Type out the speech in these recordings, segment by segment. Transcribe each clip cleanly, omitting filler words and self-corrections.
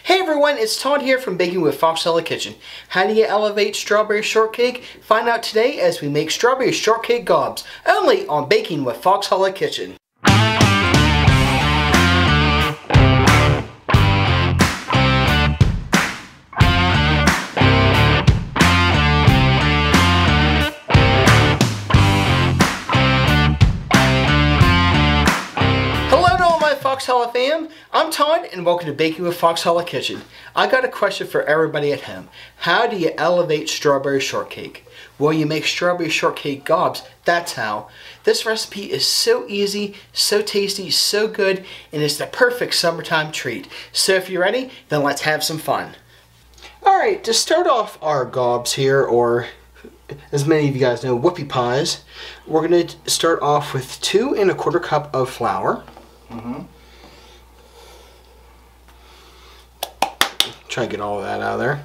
Hey everyone, it's Todd here from Baking with Fox Hallow Kitchen. How do you elevate strawberry shortcake? Find out today as we make strawberry shortcake gobs, only on Baking with Fox Hallow Kitchen. Fox Hallow Fam, I'm Todd and welcome to Baking with Fox Hallow Kitchen. I got a question for everybody at home. How do you elevate strawberry shortcake? Well, you make strawberry shortcake gobs, that's how. This recipe is so easy, so tasty, so good, and it's the perfect summertime treat. So if you're ready, then let's have some fun. Alright, to start off our gobs here, or as many of you guys know, whoopie pies, we're going to start off with 2 1/4 cups of flour. Try to get all of that out of there.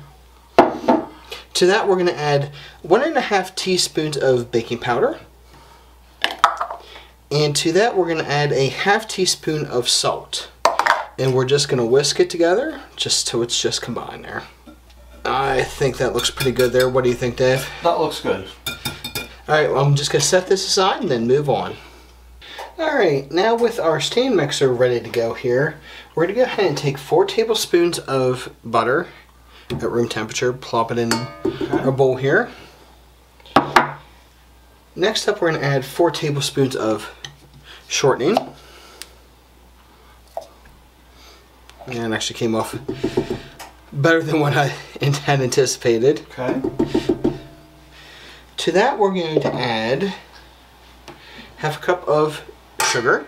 To that we're going to add 1 1/2 teaspoons of baking powder. And to that we're going to add a 1/2 teaspoon of salt. And we're just going to whisk it together just till it's just combined there. I think that looks pretty good there. What do you think, Dave? That looks good. Alright, well, I'm just going to set this aside and then move on. Alright, now with our stand mixer ready to go here, we're going to go ahead and take 4 tablespoons of butter at room temperature, plop it in our bowl here. Next up we're going to add 4 tablespoons of shortening. And it actually came off better than what I had anticipated. Okay. To that we're going to add 1/2 cup of sugar,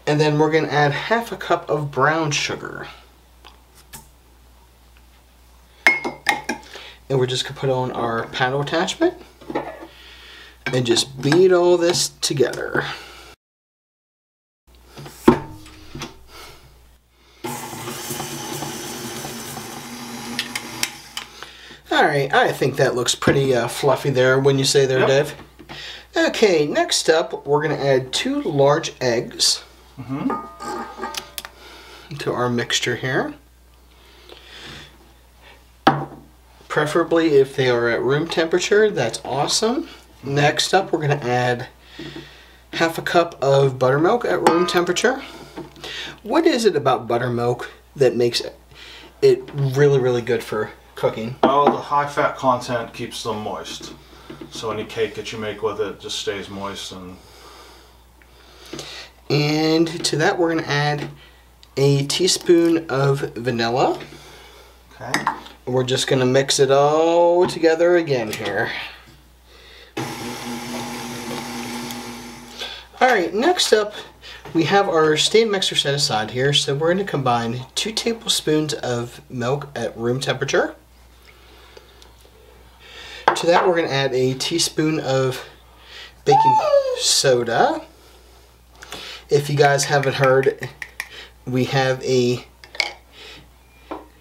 and then we're going to add 1/2 cup of brown sugar, and we're just going to put on our paddle attachment and just beat all this together. Alright, I think that looks pretty fluffy there, when you say there, Yep. Dave. Okay, next up, we're going to add 2 large eggs to our mixture here. Preferably if they are at room temperature, that's awesome. Next up, we're going to add 1/2 cup of buttermilk at room temperature. What is it about buttermilk that makes it really, really good for cooking? Well, the high fat content keeps them moist. So any cake that you make with it just stays moist. And to that we're going to add a teaspoon of vanilla. Okay. We're just going to mix it all together again here. Alright, next up we have our stand mixer set aside here. So we're going to combine 2 tablespoons of milk at room temperature. To that we're going to add a teaspoon of baking soda. If you guys haven't heard, we have a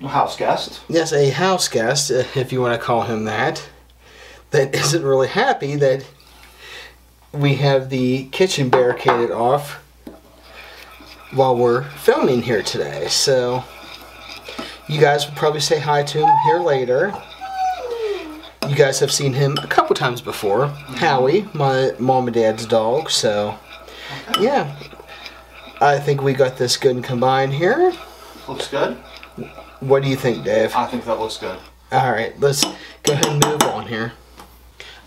House guest. Yes, a house guest, if you want to call him that isn't really happy that we have the kitchen barricaded off while we're filming here today. So you guys will probably say hi to him here later. You guys have seen him a couple times before. Howie, my mom and dad's dog. So, yeah. I think we got this good and combined here. Looks good. What do you think, Dave? I think that looks good. Alright, let's go ahead and move on here.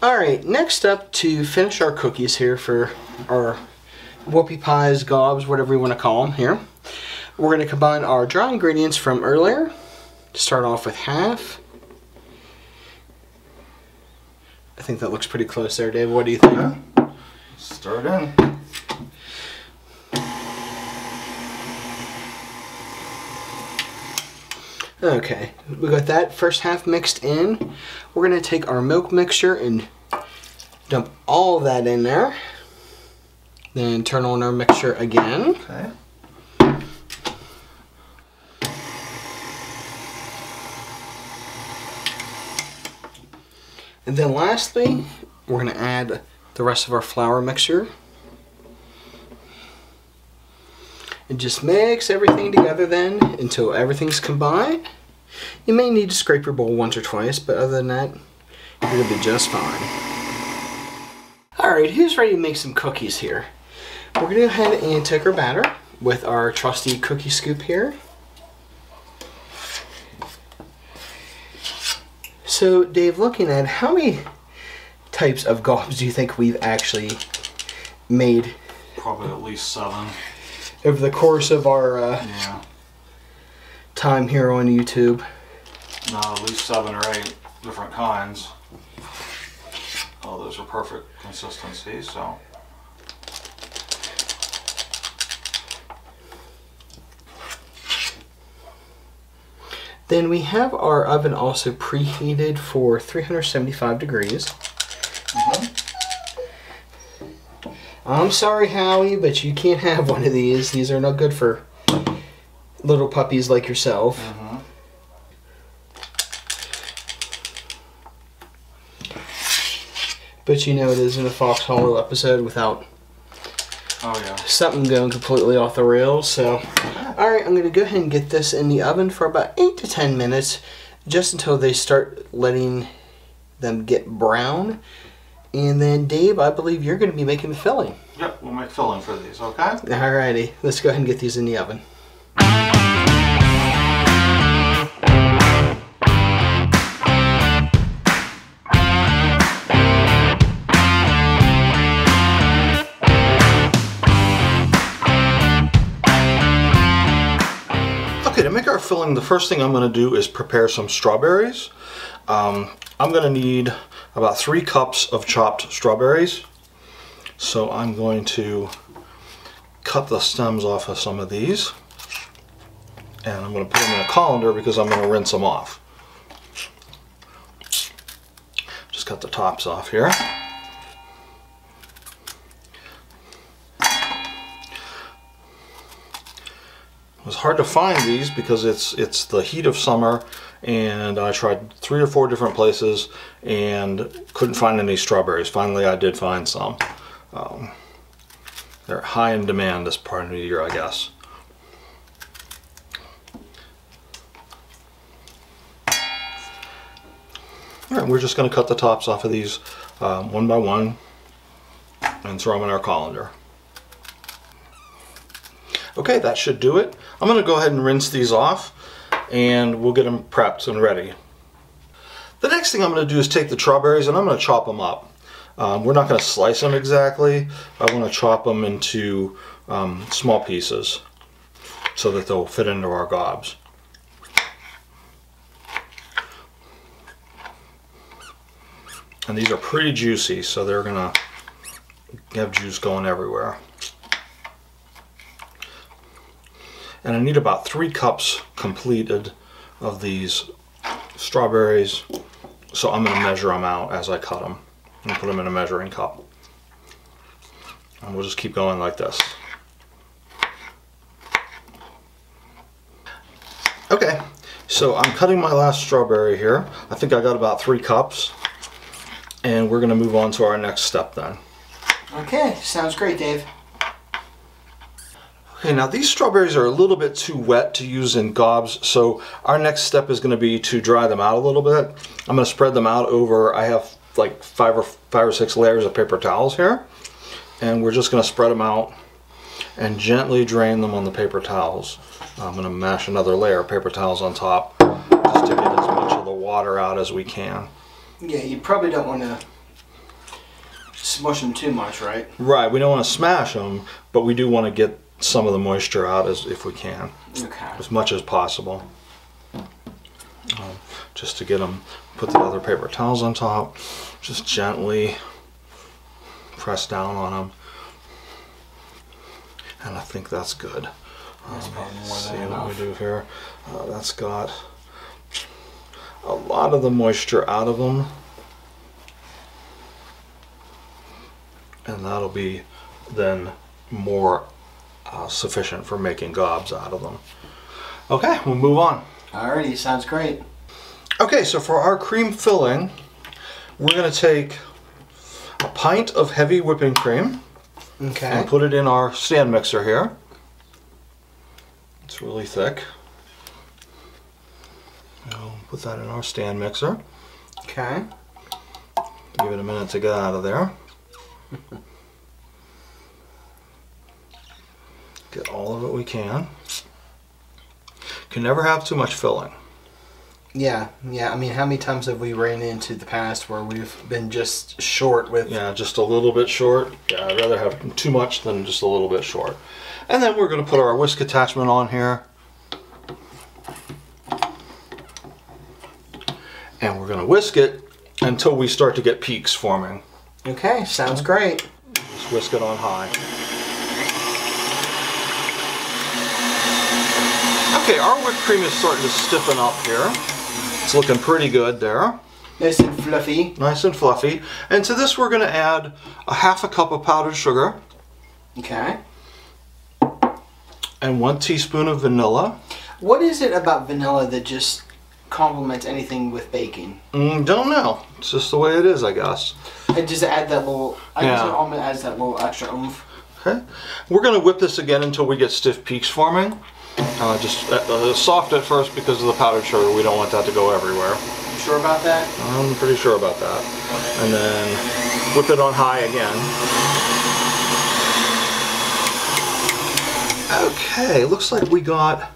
Alright, next up to finish our cookies here for our whoopie pies, gobs, whatever you want to call them here. We're going to combine our dry ingredients from earlier. Start off with 1/2. I think that looks pretty close there, Dave. What do you think? Okay. Stir it in. Okay, we got that first 1/2 mixed in. We're going to take our milk mixture and dump all of that in there. Then turn on our mixture again. Okay. And then lastly, we're going to add the rest of our flour mixture. And just mix everything together then until everything's combined. You may need to scrape your bowl once or twice, but other than that, you're going to be just fine. Alright, who's ready to make some cookies here? We're going to go ahead and take our batter with our trusty cookie scoop here. So, Dave, looking at how many types of gobs do you think we've actually made? Probably at least 7. Over the course of our yeah. time here on YouTube. No, at least 7 or 8 different kinds. Oh, those are perfect consistency, so. Then we have our oven also preheated for 375 degrees. I'm sorry, Howie, but you can't have one of these. These are not good for little puppies like yourself. But you know it isn't a Fox Hallow episode without something going completely off the rails. So, alright, I'm going to go ahead and get this in the oven for about 8 to 10 minutes, just until they start letting them get brown. And then, Dave, I believe you're going to be making the filling. Yep, we'll make filling for these, okay? Alrighty, let's go ahead and get these in the oven. Okay, to make our filling, the first thing I'm going to do is prepare some strawberries. I'm going to need about 3 cups of chopped strawberries. So I'm going to cut the stems off of some of these. And I'm going to put them in a colander because I'm going to rinse them off. Just cut the tops off here. It was hard to find these because it's the heat of summer, and I tried 3 or 4 different places and couldn't find any strawberries. Finally, I did find some. They're high in demand this part of the year, I guess. All right, we're just going to cut the tops off of these one by one and throw them in our colander. Okay, that should do it. I'm going to go ahead and rinse these off, and we'll get them prepped and ready. The next thing I'm going to do is take the strawberries and I'm going to chop them up. We're not going to slice them exactly. I want to chop them into small pieces so that they'll fit into our gobs. And these are pretty juicy, so they're going to have juice going everywhere. And I need about 3 cups completed of these strawberries, so I'm going to measure them out as I cut them and put them in a measuring cup. And we'll just keep going like this. Okay, so I'm cutting my last strawberry here. I think I got about 3 cups, and we're going to move on to our next step then. Okay, sounds great, Dave. Okay, now these strawberries are a little bit too wet to use in gobs, so our next step is going to be to dry them out a little bit. I'm going to spread them out over, I have like 5 or 6 layers of paper towels here, and we're just going to spread them out and gently drain them on the paper towels. I'm going to mash another layer of paper towels on top just to get as much of the water out as we can. Yeah, you probably don't want to smush them too much, right? Right, we don't want to smash them, but we do want to get some of the moisture out if we can. Okay. As much as possible. Just to get them, put the other paper towels on top, just gently press down on them. And I think that's good. That's probably more see than what enough. we do here. That's got a lot of the moisture out of them. And that'll be then more sufficient for making gobs out of them. Okay, we'll move on. Alrighty, sounds great. Okay, so for our cream filling, we're going to take a pint of heavy whipping cream Okay. and put it in our stand mixer here. It's really thick. I'll put that in our stand mixer. Okay. Give it a minute to get out of there. Get all of it we can. Can never have too much filling. Yeah. I mean, how many times have we ran into the past where we've been just short with... Yeah, just a little bit short. Yeah, I'd rather have too much than just a little bit short. And then we're going to put our whisk attachment on here. And we're going to whisk it until we start to get peaks forming. Okay, sounds great. Just whisk it on high. Okay, our whipped cream is starting to stiffen up here. It's looking pretty good there. Nice and fluffy. Nice and fluffy. And to this we're going to add a half a cup of powdered sugar. Okay. And 1 teaspoon of vanilla. What is it about vanilla that just complements anything with baking? Don't know. It's just the way it is, I guess. It just add that little... I guess it almost adds that little extra oomph. Okay. We're going to whip this again until we get stiff peaks forming. Just soft at first because of the powdered sugar. We don't want that to go everywhere. You sure about that? I'm pretty sure about that. And then whip it on high again. Okay, looks like we got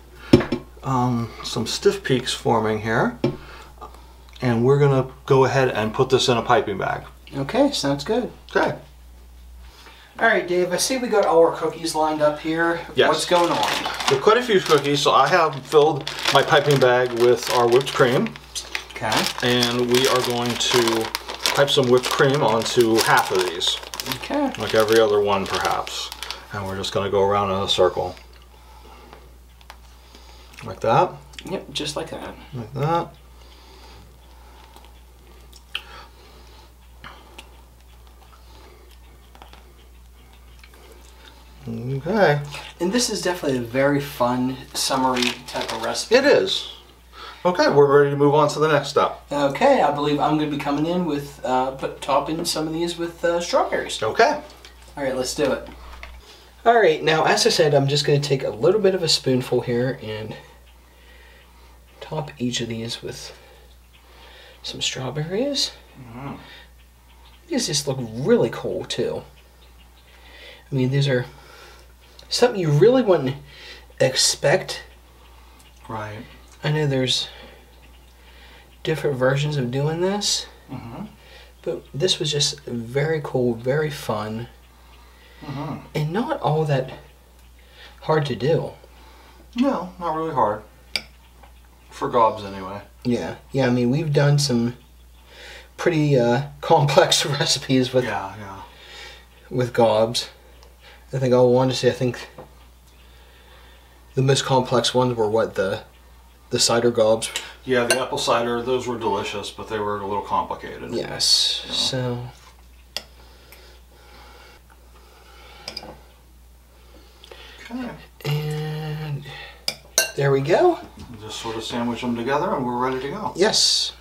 some stiff peaks forming here. And we're going to go ahead and put this in a piping bag. Okay, sounds good. Okay. Alright, Dave, I see we got all our cookies lined up here. Yes. What's going on? So quite a few cookies, so I have filled my piping bag with our whipped cream. Okay. And we are going to pipe some whipped cream onto half of these. Okay. Like every other one, perhaps. And we're just going to go around in a circle. Like that. Yep, just like that. Like that. Okay. And this is definitely a very fun, summery type of recipe. It is. Okay, we're ready to move on to the next step. Okay, I believe I'm going to be coming in with topping some of these with strawberries. Okay. All right, let's do it. All right, now as I said, I'm just going to take a little bit of a spoonful here and top each of these with some strawberries. Mm-hmm. These just look really cool too. I mean, these are something you really wouldn't expect. Right. I know there's different versions of doing this, but this was just very cool, very fun, and not all that hard to do. No, not really hard. For gobs, anyway. Yeah. I mean, we've done some pretty complex recipes with with gobs. I think I think the most complex ones were what, the cider gobs. Yeah, the apple cider, those were delicious, but they were a little complicated. Yes. So okay. And there we go. Just sort of sandwich them together and we're ready to go. Yes.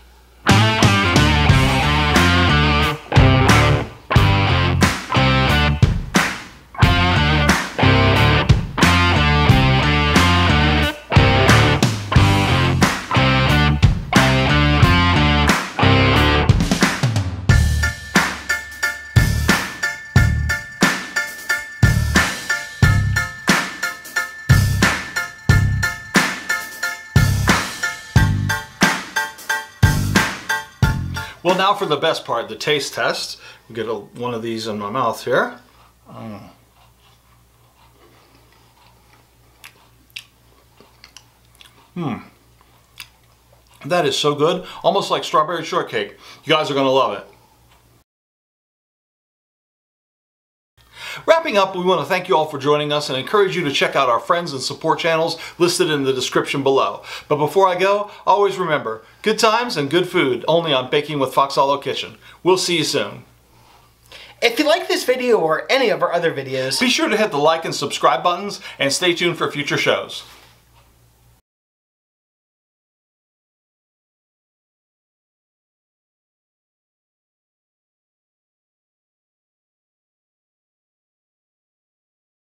Well, now for the best part, the taste test. We get one of these in my mouth here. That is so good. Almost like strawberry shortcake. You guys are going to love it. Wrapping up, we want to thank you all for joining us and encourage you to check out our friends and support channels listed in the description below. But before I go, always remember, good times and good food only on Baking with Fox Hallow Kitchen. We'll see you soon. If you like this video or any of our other videos, be sure to hit the like and subscribe buttons and stay tuned for future shows.